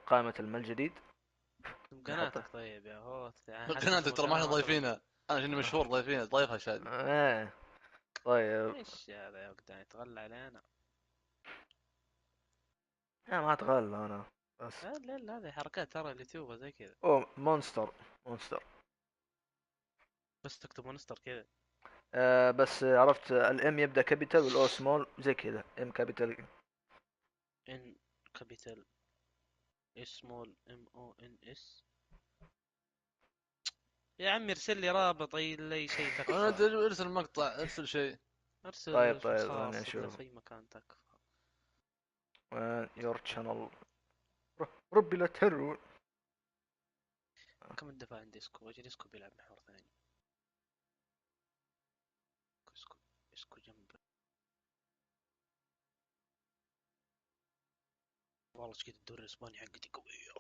قائمة المال الجديد. قناتك طيب يا هوت يعني قناتك ترى ما احنا ضايفينها، انا شنو مشهور ضايفينها ضايفها شادي. طيب. ايش هذا يا وقت يعني تغلى علينا؟ ما اتغلى انا بس. لا لا هذه حركات ترى اليوتيوب زي كذا. اوه مونستر. بس تكتب مونستر كذا. بس عرفت الام يبدا كابيتال والاو سمول زي كذا، ام كابيتال. ان كابيتال اس سمول ام او ان اس. يا عمي ارسل لي رابط اي شيء انا تكفى. ارسل مقطع، ارسل شيء. طيب ارسل في انا الخاص ولا اشوف. في اي مكان تكفى. يور تشانل. ربي لا تهرون. كم الدفع عن ديسكو؟ اجي ديسكو بيلعب محور ثاني. ديسكو جنب. والله كذا الدوري الاسباني حقتي قوية.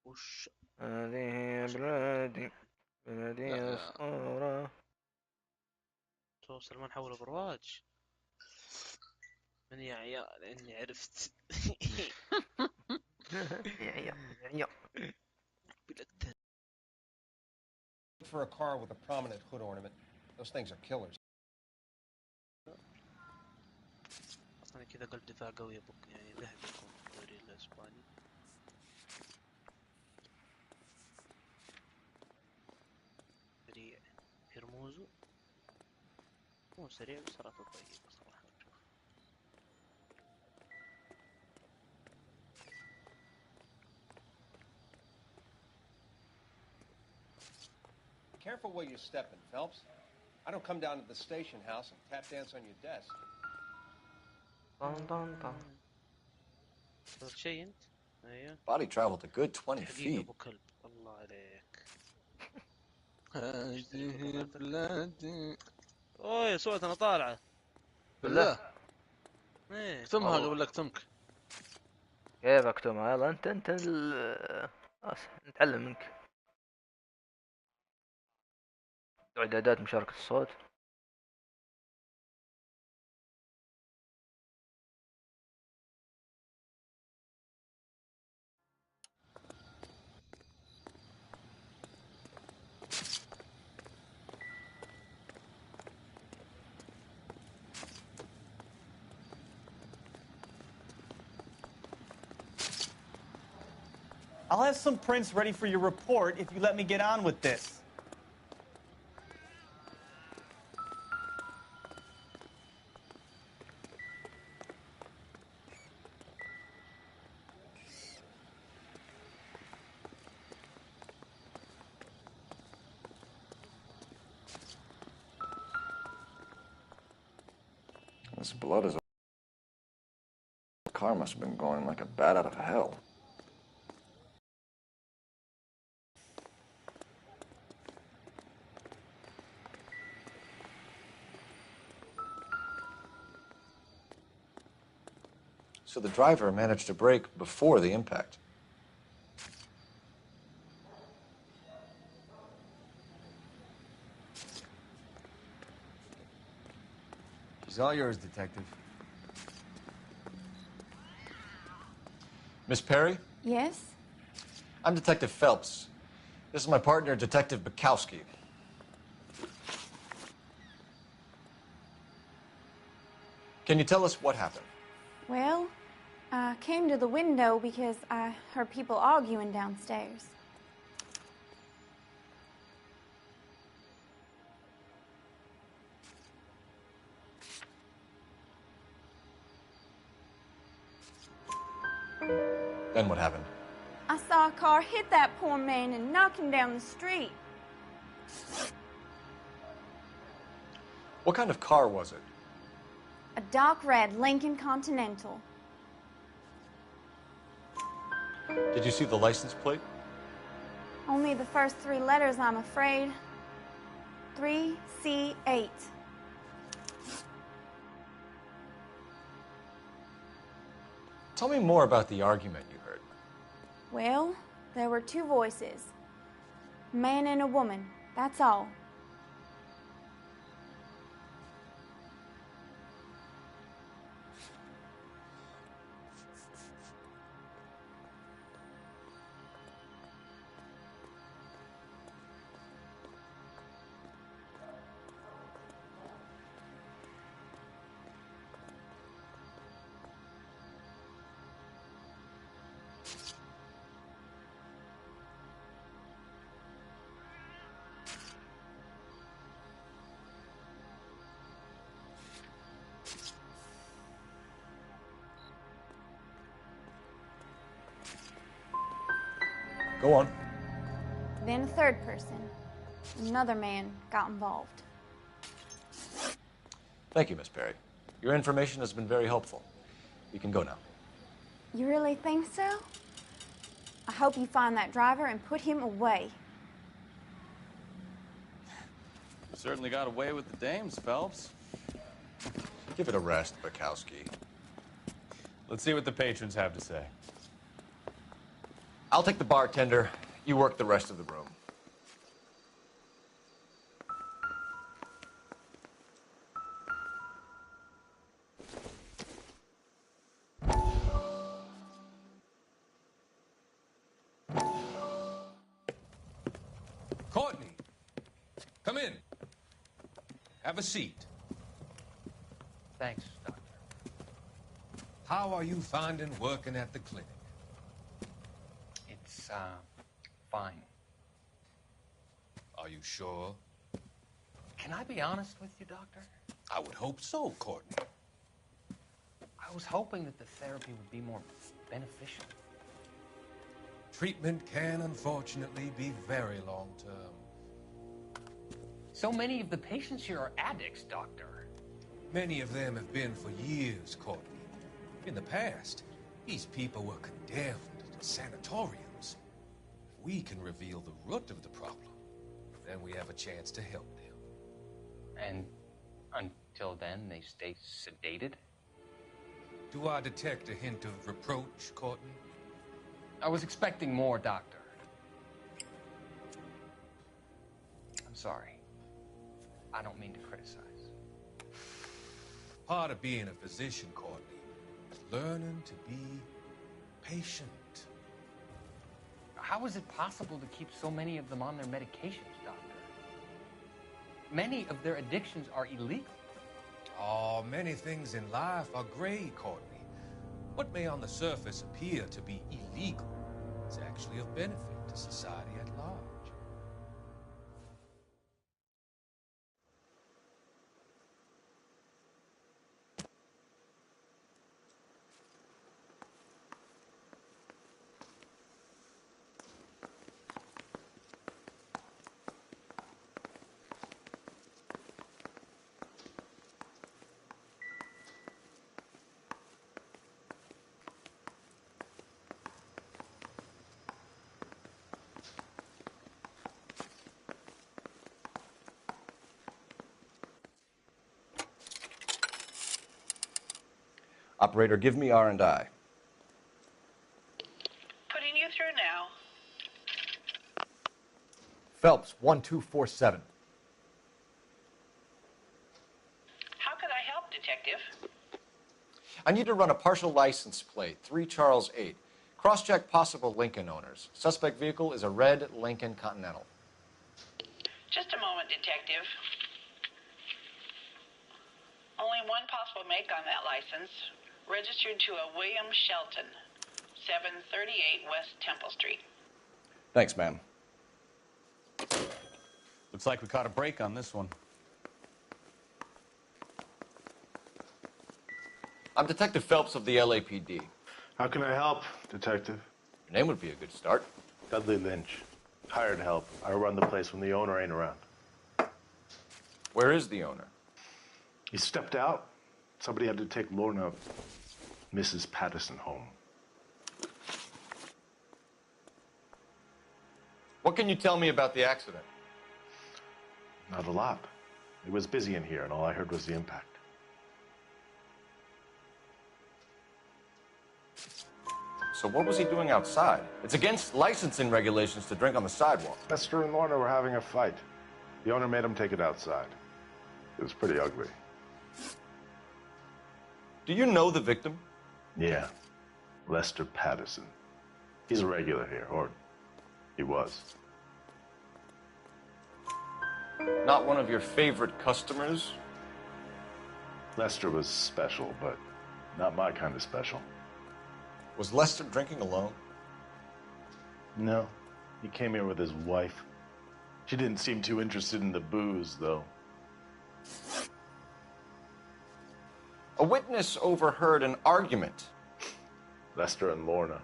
وش هذه بلادي لا صغيرة. سلمان حول برواج. من يا عيال اني عرفت. يا For a car with a prominent hood ornament. Those things are killers. اصلا كذا قلب دفاع قوي ابوك يعني ذهبي يكون في الدوري الاسباني. سريع هرموزو. مو سريع بس سرعته طيبة صراحة نشوف. Careful where you're stepping, Phelps. I don't come down to the station house and tap dance on your desk. شيء انت؟ ايوه. Body traveled a good 20 حقيقة feet. ابو كلب الله عليك. هذه بلادي. اوه صوت انا طالعة. بالله ايه اكتمها قبل لا اكتمك. كيف اكتبها؟ يلا انت نتعلم منك. اعدادات مشاركة الصوت. I'll have some prints ready for your report if you let me get on with this. This blood is... The car must have been going like a bat out of hell. So the driver managed to brake before the impact. She's all yours, Detective. Miss Perry? Yes? I'm Detective Phelps. This is my partner, Detective Bukowski. Can you tell us what happened? Well, I came to the window because I heard people arguing downstairs. Then what happened? I saw a car hit that poor man and knock him down the street. What kind of car was it? A dark red Lincoln Continental. Did you see the license plate? Only the first three letters, I'm afraid. 3C8. Tell me more about the argument you heard. Well, there were two voices. A man and a woman, that's all. Go on. Then a third person, another man, got involved. Thank you, Miss Perry. Your information has been very helpful. You can go now. You really think so? I hope you find that driver and put him away. You certainly got away with the dames, Phelps. Give it a rest, Bukowski. Let's see what the patrons have to say. I'll take the bartender. You work the rest of the room. Courtney, come in. Have a seat. Thanks, Doctor. How are you finding working at the clinic? It's, fine. Are you sure? Can I be honest with you, Doctor? I would hope so, Courtney. I was hoping that the therapy would be more beneficial. Treatment can, unfortunately, be very long-term. So many of the patients here are addicts, Doctor. Many of them have been for years, Courtney. In the past, these people were condemned to sanatoriums. If we can reveal the root of the problem, then we have a chance to help them. And until then, they stay sedated? Do I detect a hint of reproach, Courtney? I was expecting more, Doctor. I'm sorry. I don't mean to criticize. Part of being a physician, Courtney, is learning to be patient. How is it possible to keep so many of them on their medications, Doctor? Many of their addictions are illegal. Oh, many things in life are gray, Courtney. What may on the surface appear to be illegal is actually of benefit to society at large. Operator, give me R&I. Putting you through now. Phelps, 1247. How could I help, Detective? I need to run a partial license plate, 3 Charles 8. Cross-check possible Lincoln owners. Suspect vehicle is a red Lincoln Continental. Just a moment, Detective. Only one possible make on that license. Registered to a William Shelton, 738 West Temple Street. Thanks, ma'am. Looks like we caught a break on this one. I'm Detective Phelps of the LAPD. How can I help, Detective? Your name would be a good start. Dudley Lynch. Hired help. I run the place when the owner ain't around. Where is the owner? He stepped out. Somebody had to take Lorna, Mrs. Patterson, home. What can you tell me about the accident? Not a lot. It was busy in here, and all I heard was the impact. So what was he doing outside? It's against licensing regulations to drink on the sidewalk. Lester and Lorna were having a fight. The owner made him take it outside. It was pretty ugly. Do you know the victim? Yeah. Lester Patterson. He's a regular here, or he was. Not one of your favorite customers? Lester was special, but not my kind of special. Was Lester drinking alone? No. He came here with his wife. She didn't seem too interested in the booze, though. A witness overheard an argument. Lester and Lorna.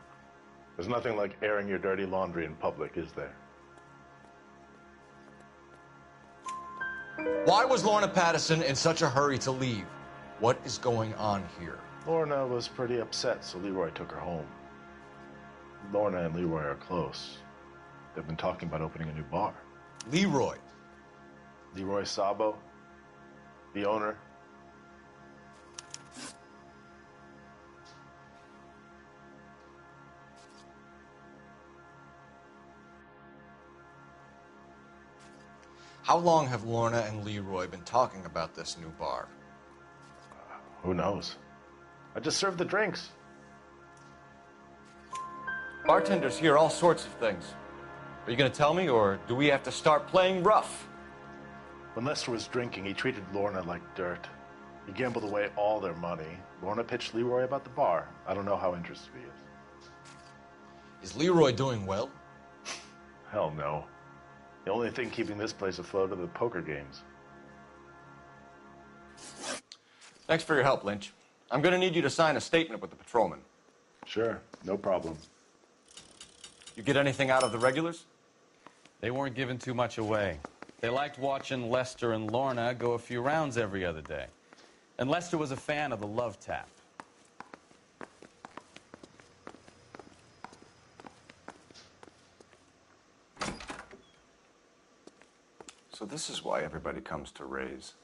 There's nothing like airing your dirty laundry in public, is there? Why was Lorna Patterson in such a hurry to leave? What is going on here? Lorna was pretty upset, so Leroy took her home. Lorna and Leroy are close. They've been talking about opening a new bar. Leroy? Leroy Sabo, the owner. How long have Lorna and Leroy been talking about this new bar? Who knows? I just served the drinks. Bartenders hear all sorts of things. Are you going to tell me, or do we have to start playing rough? When Lester was drinking, he treated Lorna like dirt. He gambled away all their money. Lorna pitched Leroy about the bar. I don't know how interested he is. Is Leroy doing well? Hell no. The only thing keeping this place afloat are the poker games. Thanks for your help, Lynch. I'm going to need you to sign a statement with the patrolman. Sure, no problem. You get anything out of the regulars? They weren't giving too much away. They liked watching Lester and Lorna go a few rounds every other day. And Lester was a fan of the love tap. So this is why everybody comes to Ray's.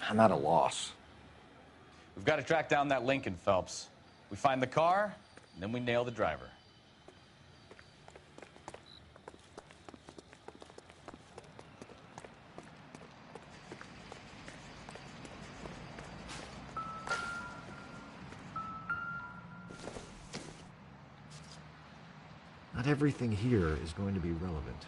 I'm at a loss. We've got to track down that Lincoln, Phelps. We find the car, and then we nail the driver. Not everything here is going to be relevant.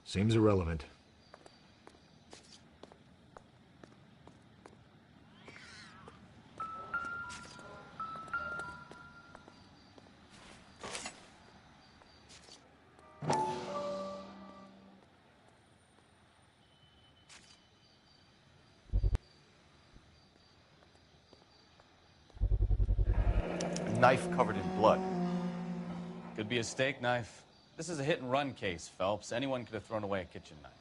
Seems irrelevant. A knife covered in blood. Could be a steak knife. This is a hit-and-run case, Phelps. Anyone could have thrown away a kitchen knife.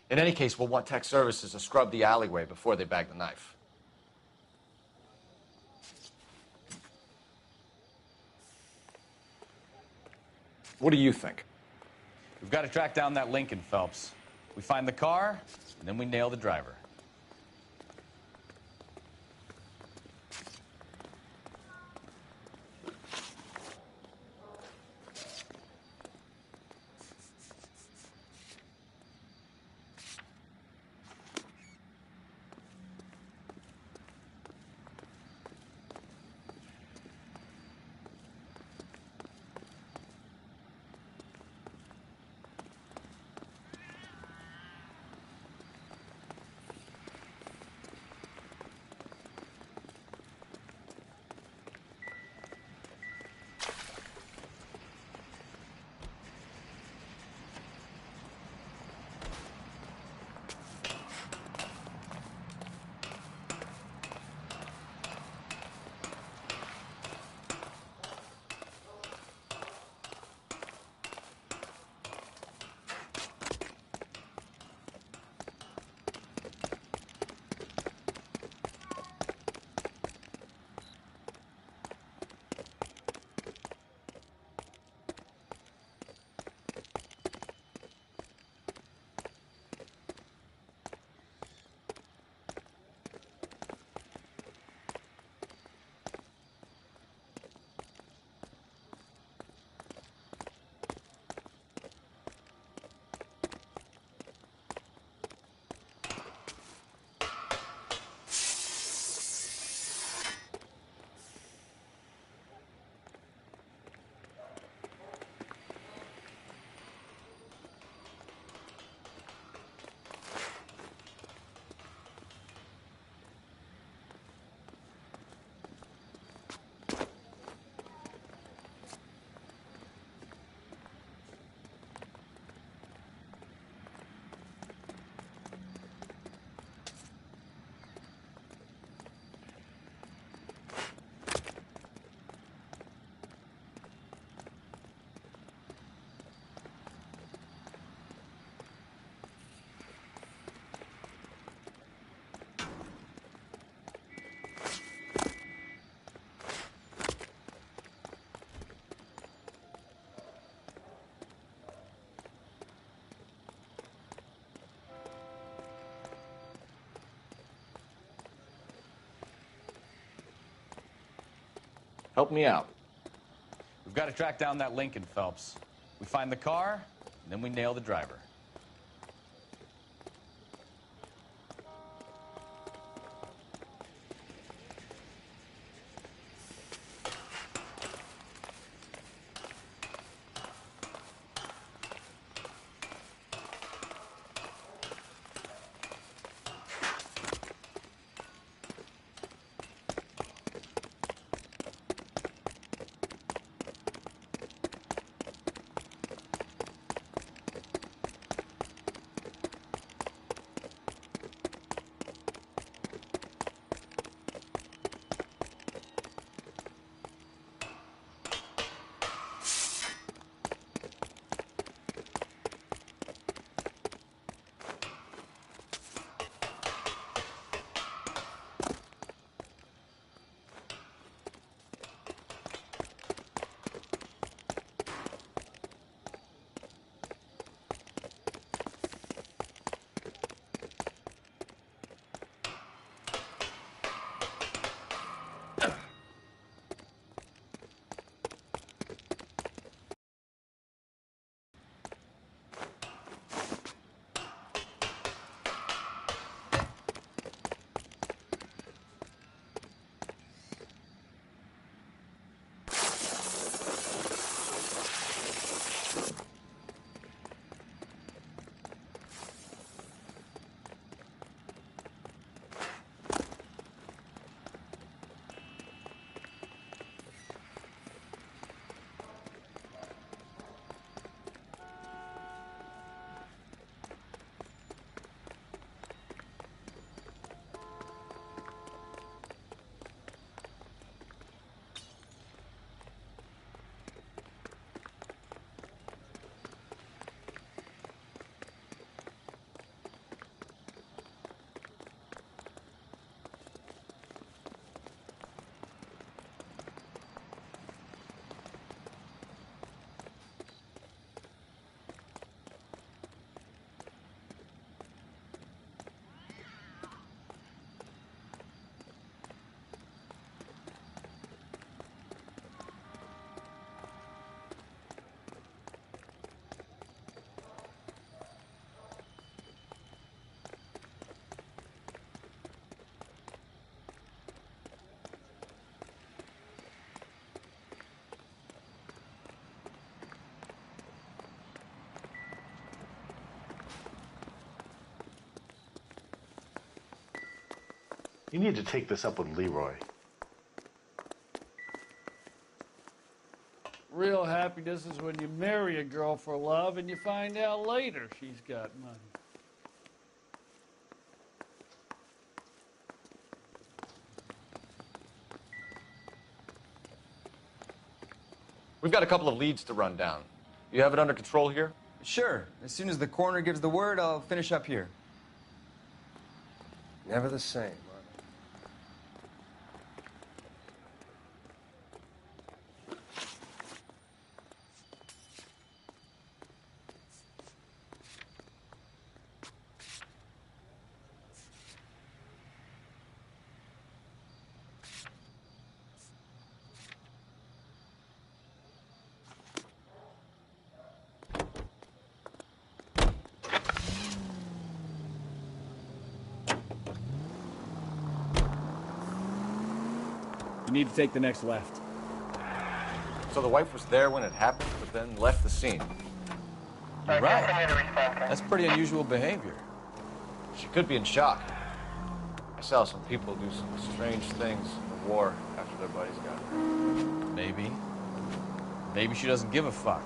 In any case, we'll want tech services to scrub the alleyway before they bag the knife. What do you think? We've got to track down that Lincoln, Phelps. We find the car, and then we nail the driver. Help me out. We've got to track down that Lincoln, Phelps. We find the car, and then we nail the driver. You need to take this up with Leroy. Real happiness is when you marry a girl for love and you find out later she's got money. We've got a couple of leads to run down. You have it under control here? Sure. As soon as the coroner gives the word, I'll finish up here. Never the same. You need to take the next left. So the wife was there when it happened, but then left the scene. You're right. That's pretty unusual behavior. She could be in shock. I saw some people do some strange things in the war after their buddies got hurt. Maybe. Maybe she doesn't give a fuck.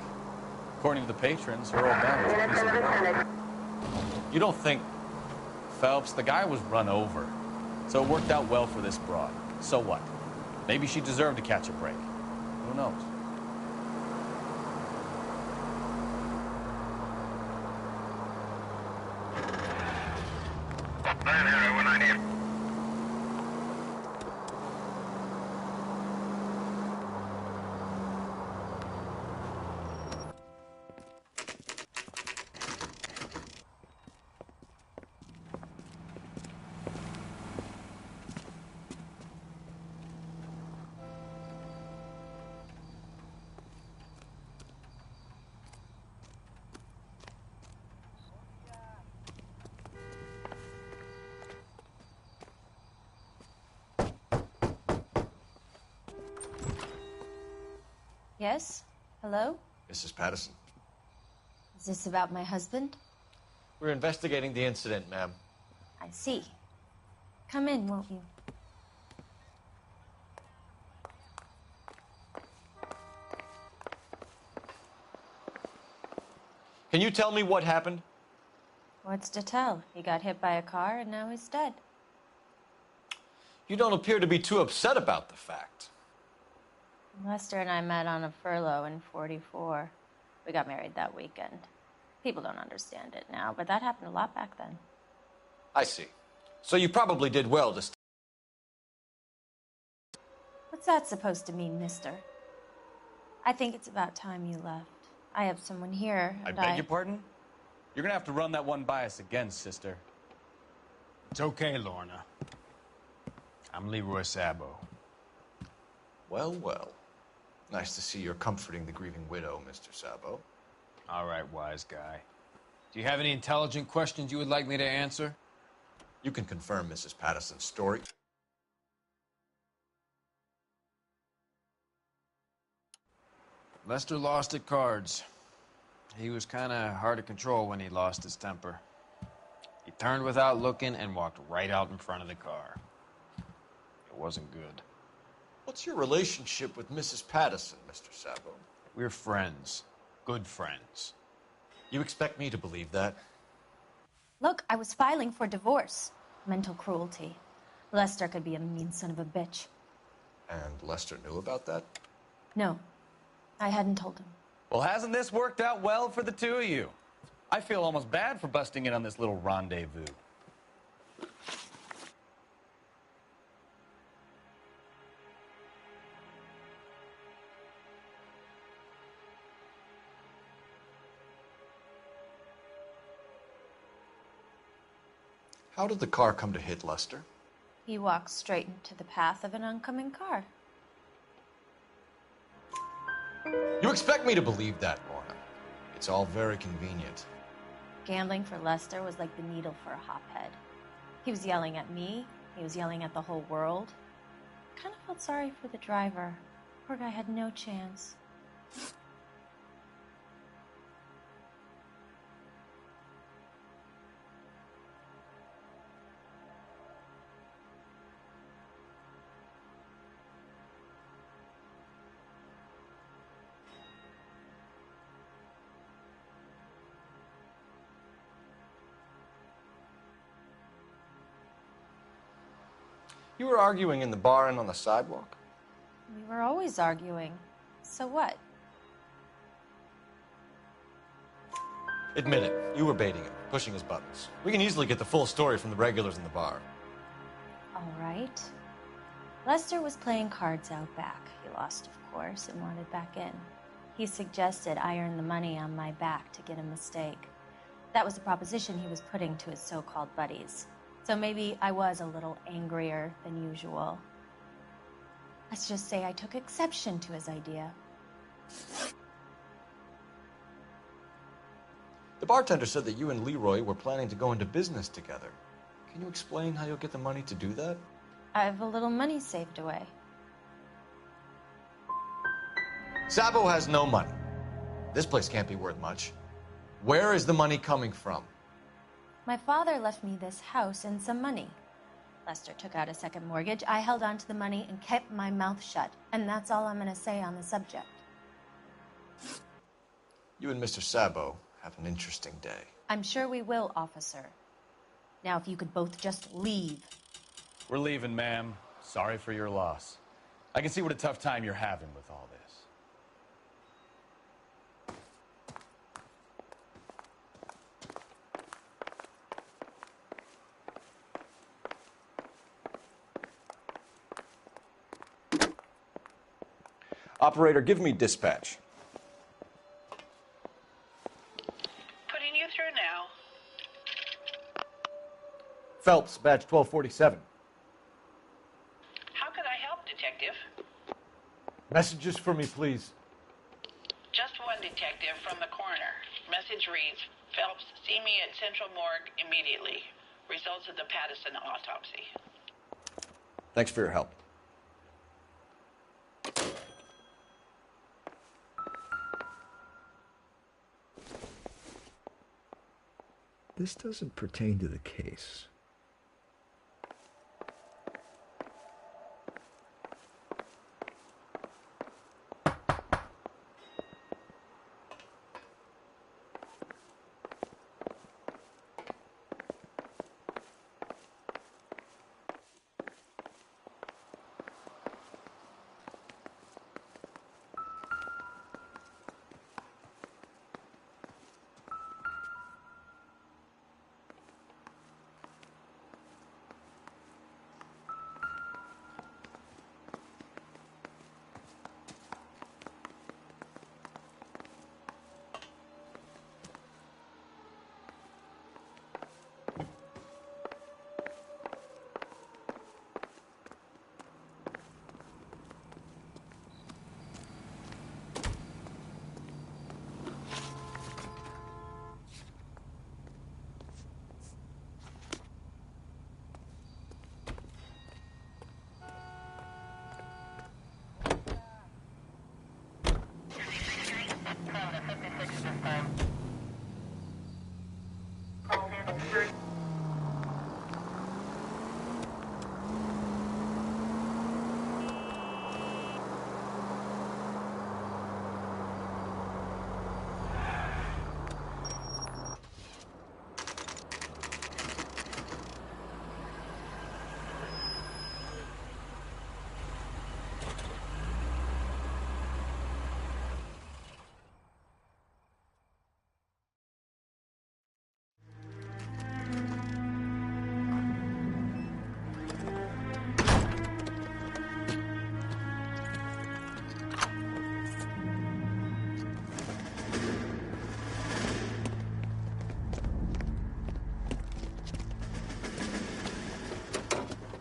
According to the patrons, her old man was a piece of work. You don't think... Phelps, the guy was run over. So it worked out well for this broad. So what? Maybe she deserved to catch a break. Who knows? Yes? Hello? Mrs. Patterson. Is this about my husband? We're investigating the incident, ma'am. I see. Come in, won't you? Can you tell me what happened? What's to tell? He got hit by a car and now he's dead. You don't appear to be too upset about the fact. Lester and I met on a furlough in '44. We got married that weekend. People don't understand it now, but that happened a lot back then. I see. So you probably did well to... What's that supposed to mean, mister? I think it's about time you left. I have someone here, I and beg your pardon? You're gonna have to run that one by us again, sister. It's okay, Lorna. I'm Leroy Sabo. Well, well. Nice to see you're comforting the grieving widow, Mr. Sabo. All right, wise guy. Do you have any intelligent questions you would like me to answer? You can confirm Mrs. Patterson's story. Lester lost at cards. He was kind of hard to control when he lost his temper. He turned without looking and walked right out in front of the car. It wasn't good. What's your relationship with Mrs. Patterson, Mr. Sabo? We're friends. Good friends. You expect me to believe that? Look, I was filing for divorce. Mental cruelty. Lester could be a mean son of a bitch. And Lester knew about that? No, I hadn't told him. Well, hasn't this worked out well for the two of you? I feel almost bad for busting in on this little rendezvous. How did the car come to hit Lester? He walked straight into the path of an oncoming car. You expect me to believe that, Lorna? It's all very convenient. Gambling for Lester was like the needle for a hophead. He was yelling at me. He was yelling at the whole world. I kind of felt sorry for the driver. Poor guy had no chance. You were arguing in the bar and on the sidewalk? We were always arguing. So what? Admit it, you were baiting him, pushing his buttons. We can easily get the full story from the regulars in the bar. All right. Lester was playing cards out back. He lost, of course, and wanted back in. He suggested I earn the money on my back to get a mistake. That was the proposition he was putting to his so-called buddies. So maybe I was a little angrier than usual. Let's just say I took exception to his idea. The bartender said that you and Leroy were planning to go into business together. Can you explain how you'll get the money to do that? I have a little money saved away. Sabo has no money. This place can't be worth much. Where is the money coming from? My father left me this house and some money. Lester took out a second mortgage. I held on to the money and kept my mouth shut. And that's all I'm going to say on the subject. You and Mr. Sabo have an interesting day. I'm sure we will, officer. Now, if you could both just leave. We're leaving, ma'am. Sorry for your loss. I can see what a tough time you're having with all this. Operator, give me dispatch. Putting you through now. Phelps, badge 1247. How could I help, Detective? Messages for me, please. Just one detective from the coroner. Message reads, Phelps, see me at Central Morgue immediately. Results of the Pattison autopsy. Thanks for your help. This doesn't pertain to the case.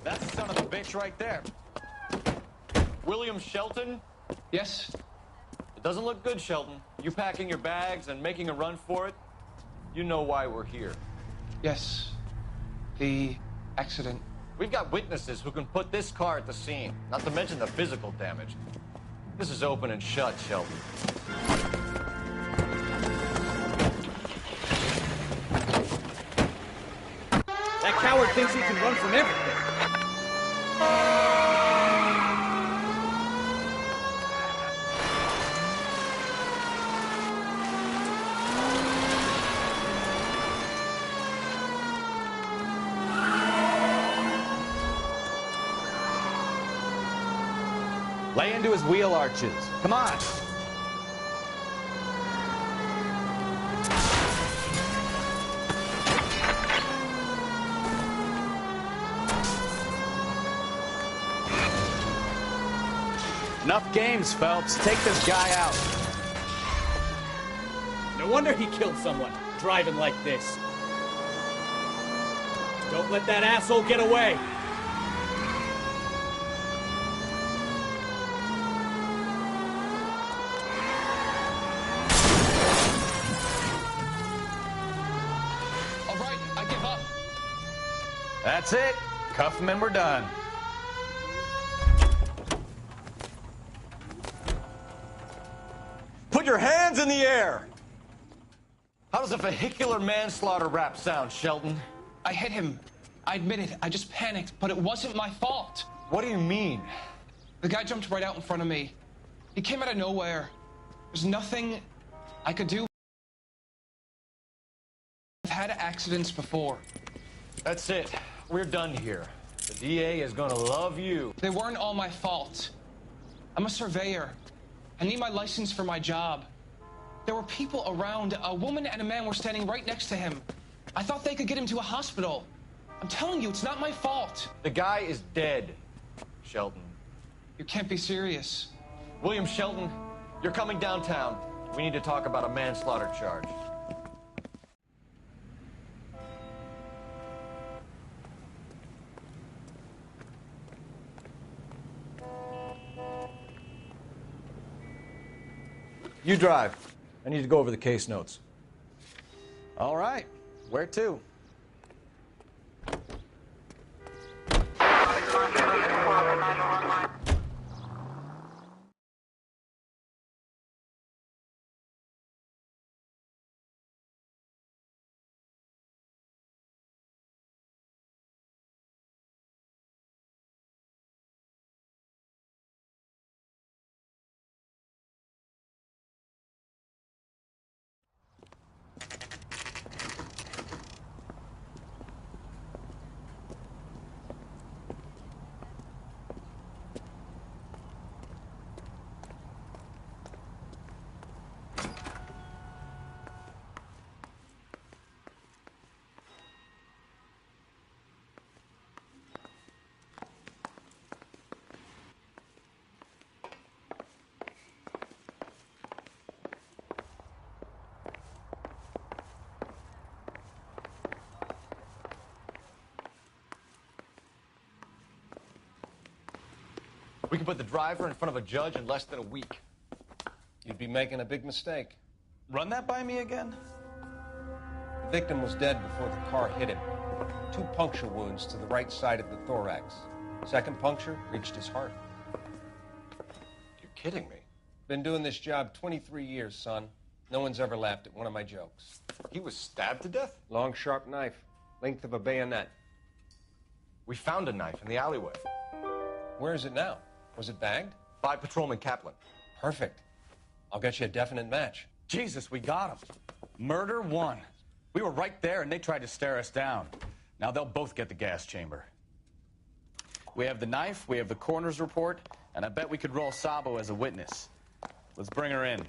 That's the son of a bitch right there. William Shelton? Yes? It doesn't look good, Shelton. You packing your bags and making a run for it? You know why we're here. Yes. The accident. We've got witnesses who can put this car at the scene, not to mention the physical damage. This is open and shut, Shelton. That coward thinks he can run from everything. Lay into his wheel arches. Come on. Enough games, Phelps. Take this guy out. No wonder he killed someone, driving like this. Don't let that asshole get away. All right, I give up. That's it. Cuff him and we're done. Put your hands in the air! How does a vehicular manslaughter rap sound, Shelton? I hit him. I admit it. I just panicked, but it wasn't my fault. What do you mean? The guy jumped right out in front of me. He came out of nowhere. There's nothing I could do. I've had accidents before. That's it. We're done here. The DA is gonna love you. They weren't all my fault. I'm a surveyor. I need my license for my job. There were people around. A woman and a man were standing right next to him. I thought they could get him to a hospital. I'm telling you, it's not my fault. The guy is dead, Shelton. You can't be serious. William Shelton, you're coming downtown. We need to talk about a manslaughter charge. You drive. I need to go over the case notes. All right. Where to? We can put the driver in front of a judge in less than a week. You'd be making a big mistake. Run that by me again? The victim was dead before the car hit him. 2 puncture wounds to the right side of the thorax. Second puncture reached his heart. You're kidding me. Been doing this job 23 years, son. No one's ever laughed at one of my jokes. He was stabbed to death? Long, sharp knife. Length of a bayonet. We found a knife in the alleyway. Where is it now? Was it bagged? By Patrolman Kaplan. Perfect. I'll get you a definite match. Jesus, we got him. Murder 1. We were right there and they tried to stare us down. Now they'll both get the gas chamber. We have the knife, we have the coroner's report, and I bet we could roll Sabo as a witness. Let's bring her in.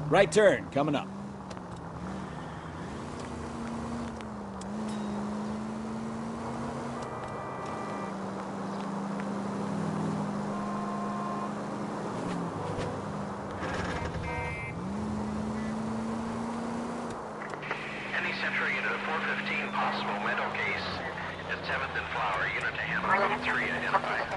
Right turn, coming up. Any Central unit of 415, possible mental case at 7th and Flower, unit to handle 3 identified.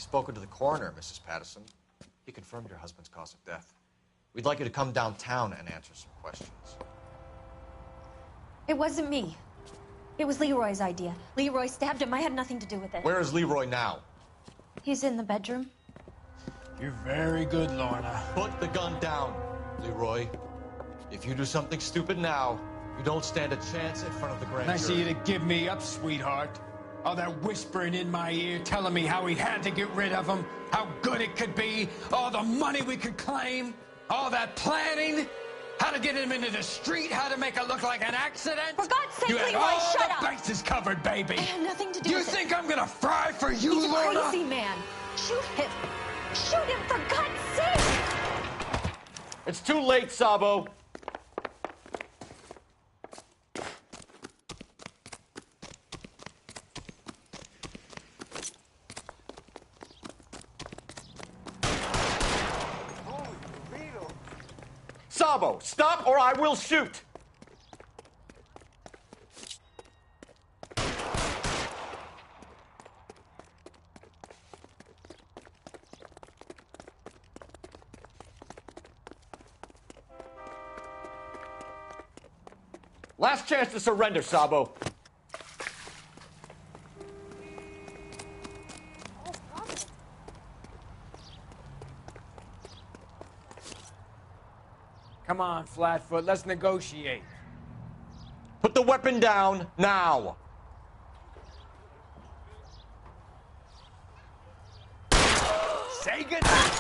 Spoken to the coroner, Mrs. Patterson. He confirmed your husband's cause of death. We'd like you to come downtown and answer some questions. It wasn't me. It was Leroy's idea. Leroy stabbed him. I had nothing to do with it. Where is Leroy now? He's in the bedroom. You're very good, Lorna. Put the gun down, Leroy. If you do something stupid now, you don't stand a chance in front of the grand Nice of jury. you to give me up, sweetheart. All that whispering in my ear, telling me how we had to get rid of him, how good it could be, all the money we could claim, all that planning, how to get him into the street, how to make it look like an accident. For God's sake, you had Leroy, all shut the up. bases covered, baby. I have nothing to do You with it. think I'm gonna fry for you, He's a Lorna? crazy man. Shoot him. Shoot him, for God's sake. It's too late, Sabo. Sabo, stop or I will shoot! Last chance to surrender, Sabo. Come on, Flatfoot, let's negotiate. Put the weapon down now. Say goodnight.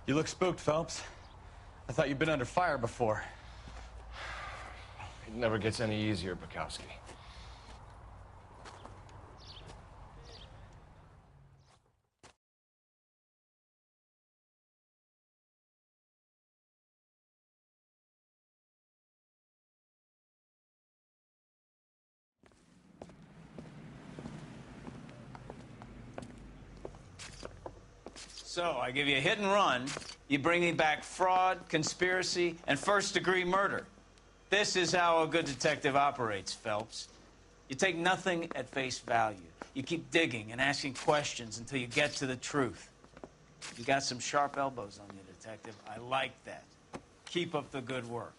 You look spooked, Phelps. I thought you'd been under fire before. It never gets any easier, Bukowski. So, I give you a hit and run. You bring me back fraud, conspiracy, and first-degree murder. This is how a good detective operates, Phelps. You take nothing at face value. You keep digging and asking questions until you get to the truth. You got some sharp elbows on you, detective. I like that. Keep up the good work.